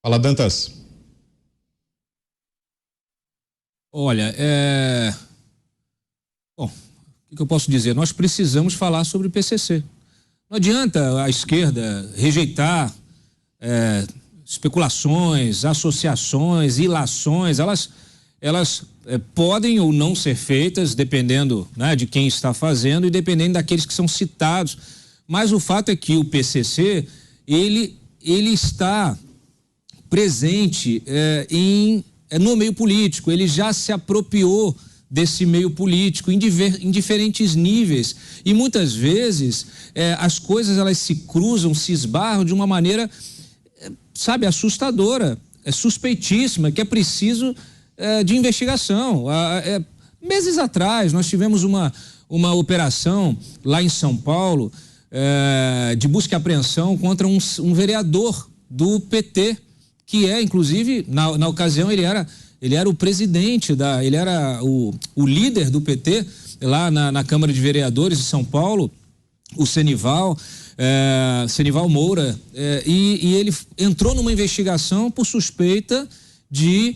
Fala, Dantas. Olha, bom, o que eu posso dizer? Nós precisamos falar sobre o PCC. Não adianta a esquerda rejeitar especulações, associações, ilações, elas podem ou não ser feitas, dependendo, né, de quem está fazendo e dependendo daqueles que são citados. Mas o fato é que o PCC, ele está presente no meio político, ele já se apropriou desse meio político em diferentes níveis e muitas vezes as coisas elas se cruzam, se esbarram de uma maneira, sabe, assustadora, suspeitíssima, que é preciso de investigação. Meses atrás nós tivemos uma operação lá em São Paulo de busca e apreensão contra um vereador do PT, que inclusive, na ocasião ele era o presidente ele era o líder do PT lá na Câmara de Vereadores de São Paulo, o Senival Moura, e ele entrou numa investigação por suspeita de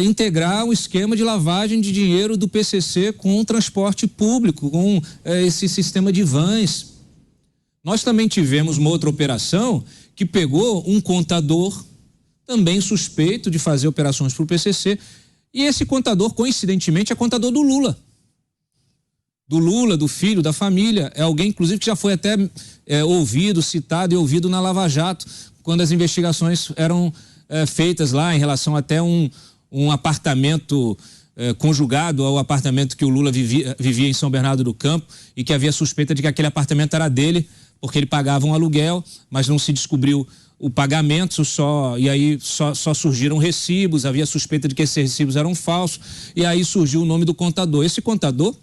integrar um esquema de lavagem de dinheiro do PCC com o transporte público, com esse sistema de vans. Nós também tivemos uma outra operação que pegou um contador também suspeito de fazer operações para o PCC, e esse contador, coincidentemente, é contador do Lula, do filho, da família, é alguém, inclusive, que já foi até citado e ouvido na Lava Jato, quando as investigações eram feitas lá em relação até um apartamento conjugado ao apartamento que o Lula vivia em São Bernardo do Campo, e que havia suspeita de que aquele apartamento era dele, porque ele pagava um aluguel, mas não se descobriu o pagamento, e aí só surgiram recibos, havia suspeita de que esses recibos eram falsos, e aí surgiu o nome do contador. Esse contador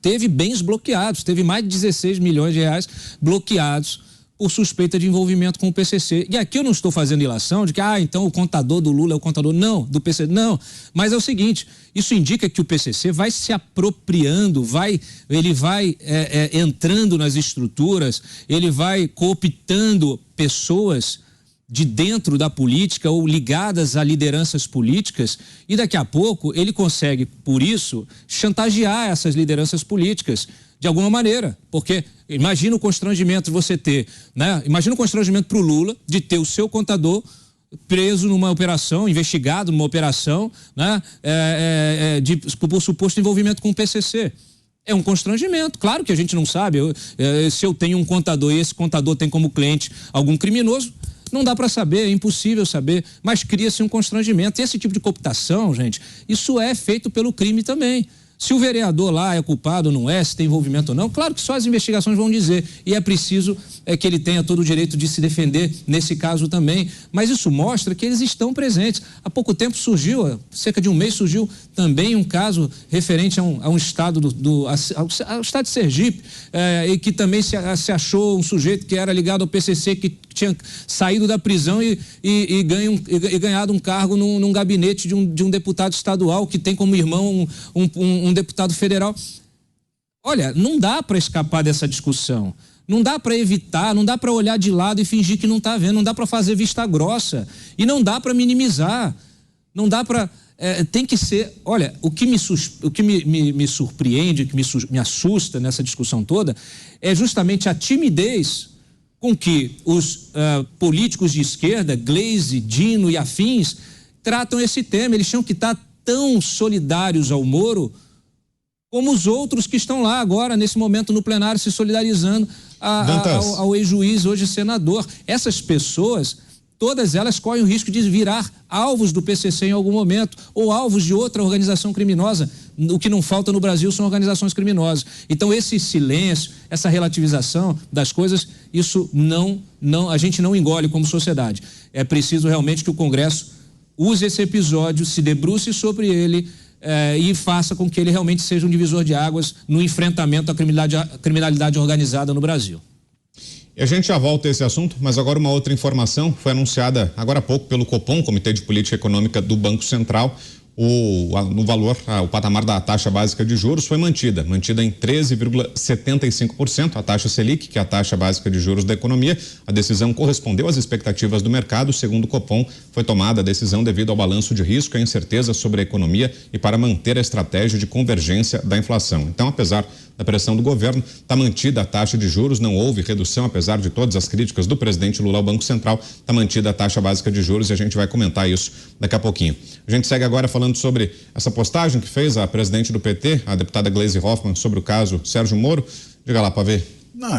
teve bens bloqueados, teve mais de 16 milhões de reais bloqueados por suspeita de envolvimento com o PCC. E aqui eu não estou fazendo ilação de que, então o contador do Lula é o contador, não, do PCC, não. Mas é o seguinte, isso indica que o PCC vai se apropriando, ele vai entrando nas estruturas, ele vai cooptando pessoas de dentro da política ou ligadas a lideranças políticas, e daqui a pouco ele consegue, por isso, chantagear essas lideranças políticas de alguma maneira, porque imagina o constrangimento de você ter, né? Imagina o constrangimento para o Lula de ter o seu contador preso numa operação, investigado numa operação, né? Por suposto envolvimento com o PCC. É um constrangimento, claro que a gente não sabe, se eu tenho um contador e esse contador tem como cliente algum criminoso, não dá para saber, é impossível saber, mas cria-se um constrangimento. E esse tipo de cooptação, gente, isso é feito pelo crime também. Se o vereador lá é culpado ou não é, se tem envolvimento ou não, claro que só as investigações vão dizer, e é preciso que ele tenha todo o direito de se defender nesse caso também, mas isso mostra que eles estão presentes. Há pouco tempo surgiu, cerca de um mês, surgiu também um caso referente a um estado ao estado de Sergipe, e que também se achou um sujeito que era ligado ao PCC, que tinha saído da prisão e ganhado um cargo num gabinete de um deputado estadual que tem como irmão um deputado federal. Olha, não dá para escapar dessa discussão, não dá para evitar, não dá para olhar de lado e fingir que não está vendo, não dá para fazer vista grossa e não dá para minimizar, não dá para... tem que ser... Olha, o que me surpreende, o que me assusta nessa discussão toda é justamente a timidez com que os políticos de esquerda, Gleisi, Dino e afins, tratam esse tema. Eles tinham que estar tão solidários ao Moro como os outros que estão lá agora, nesse momento no plenário, se solidarizando ao ex-juiz, hoje senador. Essas pessoas, todas elas correm o risco de virar alvos do PCC em algum momento, ou alvos de outra organização criminosa. O que não falta no Brasil são organizações criminosas. Então esse silêncio, essa relativização das coisas, isso a gente não engole como sociedade. É preciso realmente que o Congresso use esse episódio, se debruce sobre ele e faça com que ele realmente seja um divisor de águas no enfrentamento à criminalidade organizada no Brasil. E a gente já volta a esse assunto, mas agora uma outra informação foi anunciada agora há pouco pelo Copom, Comitê de Política Econômica do Banco Central. no valor, o patamar da taxa básica de juros foi mantida em 13,75%, a taxa Selic, que é a taxa básica de juros da economia. A decisão correspondeu às expectativas do mercado. Segundo o Copom, foi tomada a decisão devido ao balanço de risco e a incerteza sobre a economia e para manter a estratégia de convergência da inflação. Então, apesar da pressão do governo, está mantida a taxa de juros, não houve redução, apesar de todas as críticas do presidente Lula ao Banco Central, está mantida a taxa básica de juros e a gente vai comentar isso daqui a pouquinho. A gente segue agora falando sobre essa postagem que fez a presidente do PT, a deputada Gleisi Hoffmann, sobre o caso Sérgio Moro. Diga lá, Pavê. Não,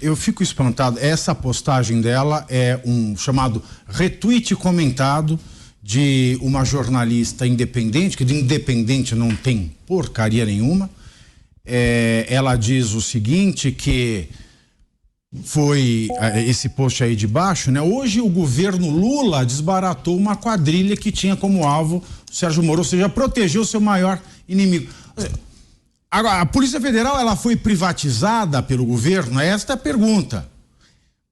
eu fico espantado. Essa postagem dela é um chamado retweet comentado de uma jornalista independente, que de independente não tem porcaria nenhuma. Ela diz o seguinte, que foi esse post aí de baixo, né? Hoje o governo Lula desbaratou uma quadrilha que tinha como alvo o Sérgio Moro, ou seja, protegeu o seu maior inimigo. Agora, a Polícia Federal, ela foi privatizada pelo governo? Esta é a pergunta.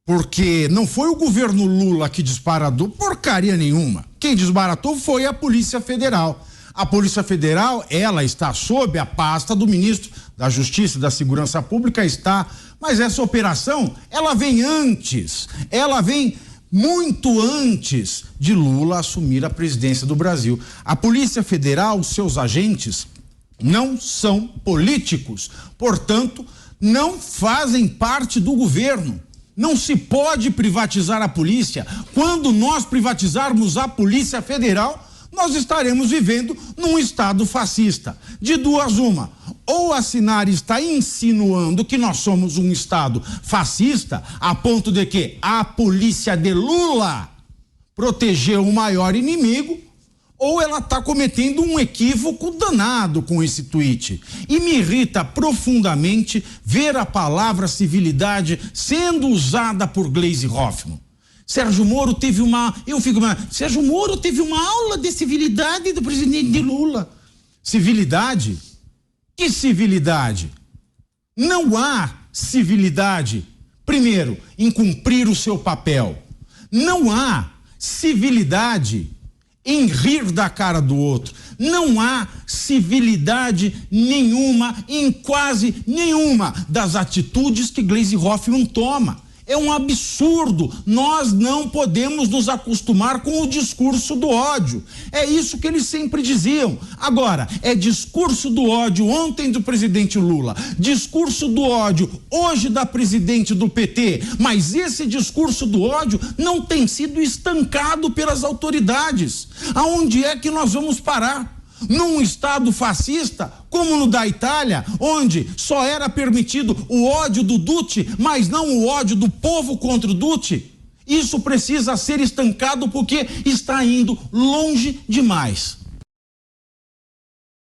Porque não foi o governo Lula que desbaratou porcaria nenhuma. Quem desbaratou foi a Polícia Federal. A Polícia Federal, ela está sob a pasta do ministro da Justiça e da Segurança Pública, mas essa operação, ela vem antes, ela vem muito antes de Lula assumir a presidência do Brasil. A Polícia Federal, os seus agentes, não são políticos, portanto, não fazem parte do governo. Não se pode privatizar a polícia. Quando nós privatizarmos a Polícia Federal, nós estaremos vivendo num estado fascista. De duas uma, ou a Sinara está insinuando que nós somos um estado fascista, a ponto de que a polícia de Lula protegeu o maior inimigo, ou ela está cometendo um equívoco danado com esse tweet. E me irrita profundamente ver a palavra civilidade sendo usada por Gleisi Hoffmann. Sérgio Moro teve Sérgio Moro teve uma aula de civilidade do presidente Lula. Civilidade? Que civilidade? Não há civilidade, primeiro, em cumprir o seu papel. Não há civilidade em rir da cara do outro. Não há civilidade nenhuma em quase nenhuma das atitudes que Gleisi Hoffmann toma. É um absurdo. Nós não podemos nos acostumar com o discurso do ódio. É isso que eles sempre diziam. Agora, é discurso do ódio ontem do presidente Lula, discurso do ódio hoje da presidente do PT, mas esse discurso do ódio não tem sido estancado pelas autoridades. Aonde é que nós vamos parar? Num estado fascista, como no da Itália, onde só era permitido o ódio do Duce, mas não o ódio do povo contra o Duce? Isso precisa ser estancado porque está indo longe demais.